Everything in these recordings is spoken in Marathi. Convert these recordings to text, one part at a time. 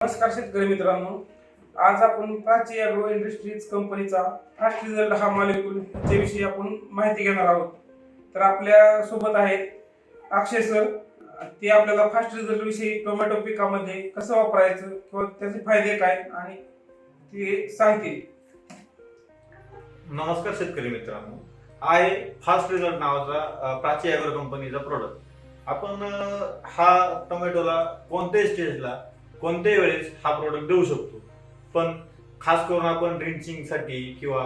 नमस्कार शेतकरी मित्रांनो, आज आपण प्राची ॲग्रो इंडस्ट्रीज कंपनीचा फास्ट रिझल्ट हा मॉलिक्यूल याच्याविषयी आपण माहिती घेणार आहोत. तर आपल्या सोबत आहेत अक्षय सर. ते आपल्याला फास्ट रिझल्ट विषयी टोमॅटो पिकामध्ये कसं वापरायचं किंवा त्याचे फायदे काय आणि ते सांगतील. नमस्कार शेतकरी मित्रांनो, आहे फास्ट रिझल्ट नावाचा प्राची ॲग्रो कंपनीचा प्रोडक्ट. आपण हा टोमॅटोला कोणत्याही स्टेजला कोणत्याही वेळेस हा प्रोडक्ट देऊ शकतो. पण खास करून आपण ड्रिंचिंगसाठी किंवा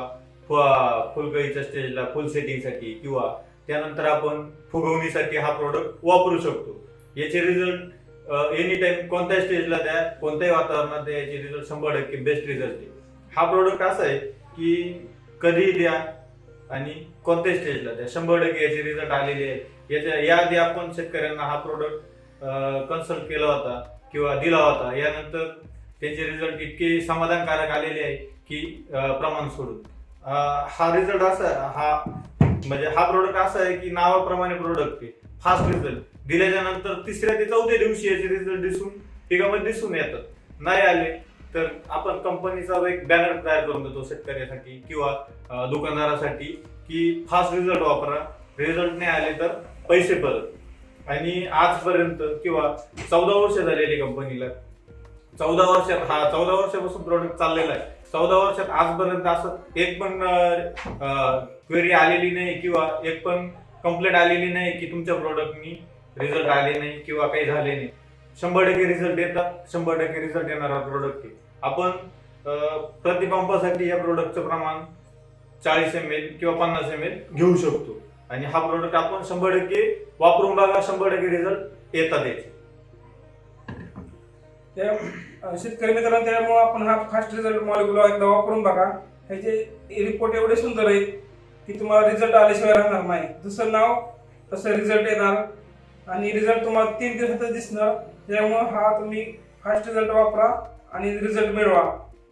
फुलकळीच्या स्टेजला फुल सेटिंगसाठी किंवा त्यानंतर आपण फुगवणीसाठी हा प्रोडक्ट वापरू शकतो. याचे रिझल्ट एनी टाइम कोणत्याही स्टेजला द्या, कोणत्याही वातावरणात द्या, याचे रिझल्ट 100% बेस्ट रिझल्ट आहे. हा प्रोडक्ट असा आहे की कधी द्या आणि कोणत्याही स्टेजला द्या, 100% याचे रिझल्ट आलेले आहे. याआधी आपण शेतकऱ्यांना हा प्रोडक्ट कन्सल्ट केला होता किंवा दिला होता. यानंतर त्यांचे रिझल्ट इतके समाधानकारक आलेले आहे की प्रमाण सोडून हा रिझल्ट हा प्रोडक्ट असा आहे की नावाप्रमाणे प्रोडक्ट आहे. फास्ट रिझल्ट दिल्याच्या नंतर तिसऱ्या ते चौथ्या दिवशी याचे रिझल्ट पिकामध्ये दिसून येतात. नाही आले तर आपण कंपनीचा एक बॅनर तयार करून देतो शेतकऱ्यासाठी किंवा दुकानदारासाठी की फास्ट रिझल्ट वापरा, रिझल्ट नाही आले तर पैसे परत. आणि आजपर्यंत किंवा 14 वर्ष झालेली कंपनीला, 14 वर्षापासून प्रोडक्ट चाललेला आहे. 14 वर्षात आजपर्यंत असं एक पण क्वेरी आलेली नाही किंवा एक पण कंप्लेंट आलेली नाही की तुमच्या प्रोडक्टनी रिझल्ट आले नाही किंवा काही झाले नाही. 100% रिझल्ट येतात, 100% रिझल्ट येणारा प्रोडक्ट आहे. आपण प्रतिपंपासाठी या प्रोडक्टचं प्रमाण 40 ml किंवा 50 ml घेऊ शकतो. आणि हा प्रोडक्ट आपण 100% वापरून बघा, 100% रिझल्ट येतात याचे. शेतकरी मित्रांनो, त्यामुळे आपण हा फास्ट रिझल्ट मॉलिक्यूल एकदा वापरून बघा. ह्याचे रिपोर्ट एवढे सुंदर आहेत की तुम्हाला रिझल्ट आल्याशिवाय राहणार नाही. जसं नाव तसं रिझल्ट येणार आणि रिझल्ट तुम्हाला 3 दिवसातच दिसणार. त्यामुळे हा तुम्ही फास्ट रिझल्ट वापरा आणि रिझल्ट मिळवा.